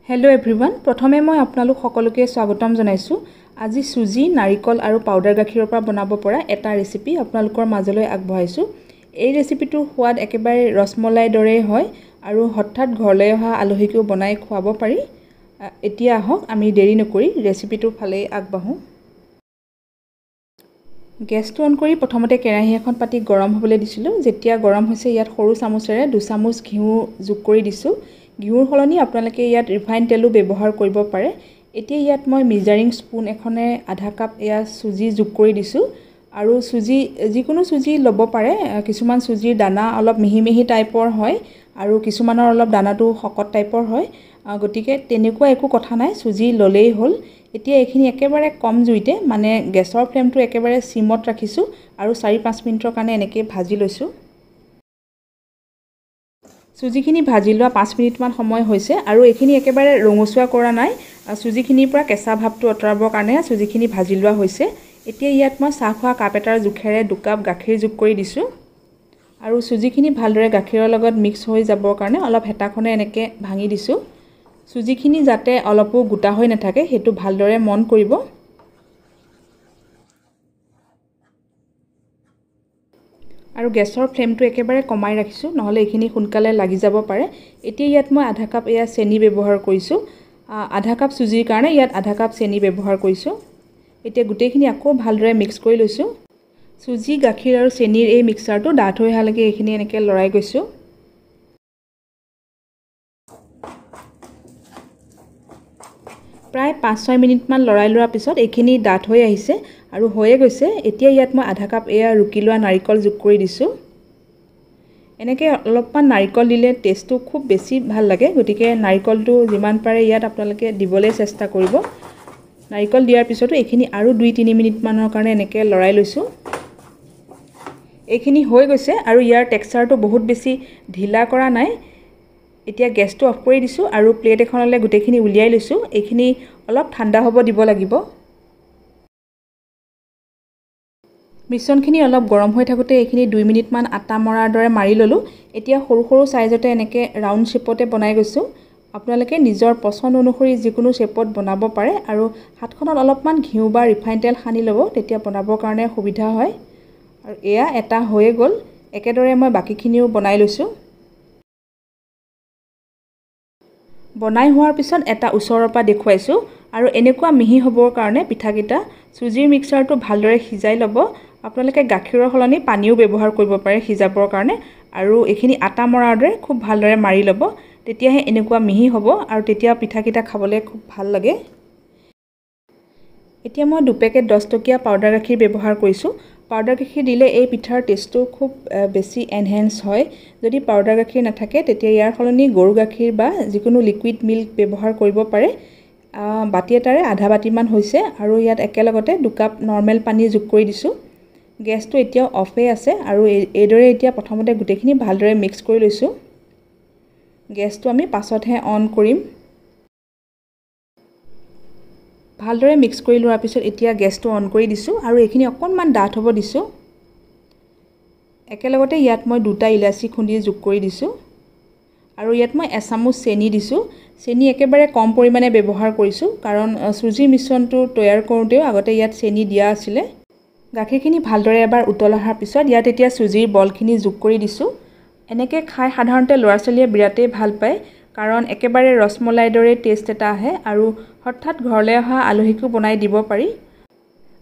Hello everyone प्रथमे मैं आपनालोक सकलोके स्वागतम जनाइछु। আজি सुजी नारिकल और पाउडार गाखिৰৰ পৰা বনাব পৰা এটা ৰেচিপি আপোনালোকৰ মাজলৈ আগবঢ়াইছো। এই ৰেচিপিটোৰ সোৱাদ একেবাৰে ৰসমলাই দৰে হয় আৰু হঠাৎ ঘৰলৈ অহা আলহীকো বনাই খুৱাব পাৰি। এতিয়া আহক আমি দেৰি নকৰি ৰেচিপিটোৰ ফালে আগবাঢ়ো। গেছটো অন কৰি প্ৰথমতে কেৰাহী এখন পাতি গৰম হ'বলৈ দিছিলো। যেতিয়া গৰম হৈছে ইয়াত সৰু চামুচেৰে 2 চামুচ ঘিউ যোগ কৰি দিছো। ঘিউৰ হলনি আপোনালোকে ইয়াত ৰিফাইন তেলো ব্যৱহাৰ কৰিব পাৰে। এতিয়া ইয়াত মই মেজাৰিং স্পুন এখনে আধা কাপ সুজি যোগ কৰি দিছো আৰু সুজি যিকোনো সুজি ল'ব পাৰে। কিছুমান সুজিৰ দানা অলপ মিহি মিহি টাইপৰ হয় আৰু কিছুমানৰ অলপ দানাটো শকত টাইপৰ হয়। গতিকে তেনেকুৱা একো কথা নাই, সুজি ললেই হ'ল। এতিয়া এইখিনি একেবাৰে কম জুইতে মানে গেছৰ ফ্লেমটো একেবাৰে সিমত ৰাখিছো আৰু 4-5 মিনিটৰ কাৰণে এনেকৈ ভাজি লৈছো। সুজিখিনি ভাজি লোৱা 5 মিনিটমান সময় হৈছে আৰু এইখিনি একেবাৰে ৰঙচুৱা কৰা নাই। সুজিখিনিৰ পৰা কেঁচা ভাৱটো অতৰাবৰ কাৰণে সুজিখিনি ভাজি লোৱা হৈছে। এতিয়া ইয়াত মই চাহ খোৱা কাপ এটাৰ জোখেৰে 2 কাপ গাখীৰ যোগ কৰি দিছো আৰু সুজিখিনি ভালদৰে গাখীৰৰ লগত মিক্স হৈ যাবৰ কাৰণে অলপ হেতাখনে এনেকৈ ভাঙি দিছো। সুজিখিনি যাতে অলপো গোটা হৈ নাথাকে হেতু ভালদৰে মন কৰিব। আৰু গেছৰ ফ্লেমটো একেবাৰে কমাই ৰাখিছো নহলে এইখিনি সোনকালে লাগি যাব পাৰে। এতিয়া ইয়াত মই আধা কাপ চেনি ব্যৱহাৰ কৰিছো। আধা কাপ সুজিৰ কাৰণে ইয়াত আধা কাপ চেনি ব্যৱহাৰ কৰিছো। এতিয়া গুটেইখিনি আকৌ ভালদৰে মিক্স কৰি লৈছো। সুজি গাখীৰ আৰু চেনিৰ এই মিক্সাৰটো ডাঠ হৈ হালকে এইখিনি এনেকৈ লৰাই গৈছো। প্ৰায় 5-6 মিনিটমান লৰাই লোৱাৰ পিছত এইখিনি ডাঠ হৈ আহিছে আৰু হৈয়ে গৈছে। এতিয়া ইয়াত মই আধা কাপ ৰুকি লোৱা নাৰিকল যোগ কৰি দিছো। এনেকৈ অলপমান নাৰিকল দিলে টেষ্টটো খুব বেছি ভাল লাগে, গতিকে নাৰিকলটো যিমান পাৰে ইয়াত আপোনালোকে দিবলৈ চেষ্টা কৰিব। নাৰিকল দিয়াৰ পিছতো এইখিনি আৰু 2-3 মিনিটমানৰ কাৰণে এনেকৈ লৰাই লৈছো। এইখিনি হৈ গৈছে আৰু ইয়াৰ টেক্সচাৰটো বহুত বেছি ঢিলা কৰা নাই। এতিয়া গেছটো অফ কৰি দিছো আৰু প্লেট এখনলৈ গুটেইখিনি উলিয়াই লৈছো। এইখিনি অলপ ঠাণ্ডা হ'ব দিব লাগিব। মিশ্ৰণখিনি অলপ গৰম হৈ থাকোতে এইখিনি 2 মিনিটমান আটা মৰাৰ দৰে মাৰি ললো। এতিয়া সৰু সৰু সাইজতে এনেকৈ ৰাউণ্ড শেপতে বনাই গৈছো। আপোনালোকে নিজৰ পছন্দ অনুসৰি যিকোনো শেপত বনাব পাৰে আৰু হাতখনত অলপমান ঘিউ বা ৰিফাইন তেল সানি ল'ব, তেতিয়া বনাবৰ কাৰণে সুবিধা হয়। আৰু এয়া এটা হৈয়ে গ'ল। একেদৰে মই বাকিখিনিও বনাই লৈছো। বনাই হোৱাৰ পিছত এটা ওচৰৰ পৰা দেখুৱাইছো আৰু এনেকুৱা মিহি হ'বৰ কাৰণে পিঠাকেইটা সুজিৰ মিক্সাৰটো ভালদৰে সিজাই ল'ব। আপোনালোকে গাখীৰৰ হলনি পানীও ব্যৱহাৰ কৰিব পাৰে সিজাবৰ কাৰণে আৰু এইখিনি আটা মৰাৰ দৰে খুব ভালদৰে মাৰি ল'ব, তেতিয়াহে এনেকুৱা মিহি হ'ব আৰু তেতিয়া পিঠাকেইটা খাবলৈ খুব ভাল লাগে। এতিয়া মই 2 পেকেট 10 টকীয়া পাউডাৰ গাখীৰ ব্যৱহাৰ কৰিছো। পাউডাৰ গাখীৰ দিলে এই পিঠাৰ টেষ্টটো খুব বেছি এনহেন্স হয়। যদি পাউডাৰ গাখীৰ নাথাকে তেতিয়া ইয়াৰ হলনি গৰু গাখীৰ বা যিকোনো লিকুইড মিল্ক ব্যৱহাৰ কৰিব পাৰে। বাটি এটাৰে আধা বাটিমান হৈছে আৰু ইয়াত একেলগতে 2 কাপ নৰ্মেল পানী যোগ কৰি দিছো। গেছটো এতিয়াও অফে আছে আৰু এইদৰে এতিয়া প্ৰথমতে গুটেইখিনি ভালদৰে মিক্স কৰি লৈছো। গেছটো আমি পাছতহে অন কৰিম। ভালদৰে মিক্স কৰি লোৱাৰ পিছত এতিয়া গেছটো অন কৰি দিছো আৰু এইখিনি অকণমান ডাঠ হ'ব দিছো। একেলগতে ইয়াত মই 2টা ইলাচি খুন্দি যোগ কৰি দিছো আৰু ইয়াত মই 1 চামুচ চেনি দিছো। চেনি একেবাৰে কম পৰিমাণে ব্যৱহাৰ কৰিছো কাৰণ সুজিৰ মিশ্ৰণটো তৈয়াৰ কৰোঁতেও আগতে ইয়াত চেনি দিয়া আছিলে। গাখীৰখিনি ভালদৰে এবাৰ উতল অহাৰ পিছত ইয়াত এতিয়া সুজিৰ বলখিনি যোগ কৰি দিছো। এনেকৈ খাই সাধাৰণতে ল'ৰা-ছোৱালীয়ে বিৰাটেই ভাল পায় কাৰণ একেবাৰে ৰসমলাই দৰে টেষ্ট এটা আহে আৰু হঠাৎ ঘৰলৈ অহা আলহীকো বনাই দিব পাৰি।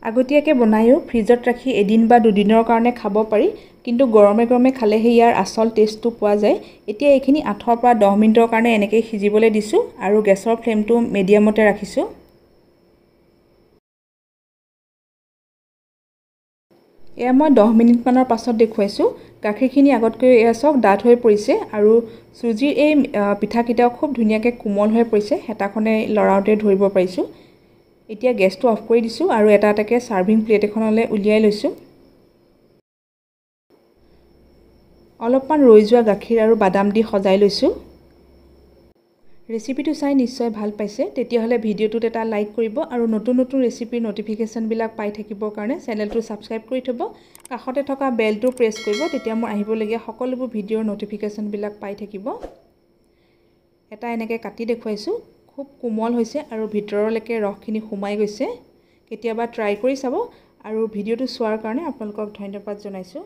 আগতীয়াকৈ বনায়ো ফ্ৰিজত ৰাখি এদিন বা 2 দিনৰ কাৰণে খাব পাৰি, কিন্তু গৰমে গৰমে খালেহে ইয়াৰ আচল টেষ্টটো পোৱা যায়। এতিয়া এইখিনি 8 পৰা 10 মিনিটৰ কাৰণে এনেকৈ সিজিবলৈ দিছো আৰু গেছৰ ফ্লেমটো মিডিয়ামতে ৰাখিছো। এয়া মই 10 মিনিটমানৰ পাছত দেখুৱাইছো। গাখীৰখিনি আগতকৈ চাওক ডাঠ হৈ পৰিছে আৰু সুজিৰ এই পিঠাকেইটাও খুব ধুনীয়াকৈ কোমল হৈ পৰিছে। হেতাখনে লৰাওঁতে ধৰিব পাৰিছো। এতিয়া গেছটো অফ কৰি দিছো আৰু এটা এটাকৈ সাৰ্ভিং প্লেট এখনলৈ উলিয়াই লৈছো। অলপমান ৰৈ যোৱা গাখীৰ আৰু বাদাম দি সজাই লৈছো। ৰেচিপিটো চাই নিশ্চয় ভাল পাইছে, তেতিয়াহ'লে ভিডিঅ'টোত এটা লাইক কৰিব আৰু নতুন নতুন ৰেচিপিৰ নটিফিকেশ্যনবিলাক পাই থাকিবৰ কাৰণে চেনেলটো ছাবস্ক্ৰাইব কৰি থ'ব। কাষতে থকা বেলটো প্ৰেছ কৰিব, তেতিয়া মোৰ আহিবলগীয়া সকলোবোৰ ভিডিঅ'ৰ নটিফিকেশ্যনবিলাক পাই থাকিব। এটা এনেকৈ কাটি দেখুৱাইছো। খুব কোমল হৈছে আৰু ভিতৰলৈকে ৰসখিনি সোমাই গৈছে। কেতিয়াবা ট্ৰাই কৰি চাব আৰু ভিডিঅ'টো চোৱাৰ কাৰণে আপোনালোকক ধন্যবাদ জনাইছোঁ।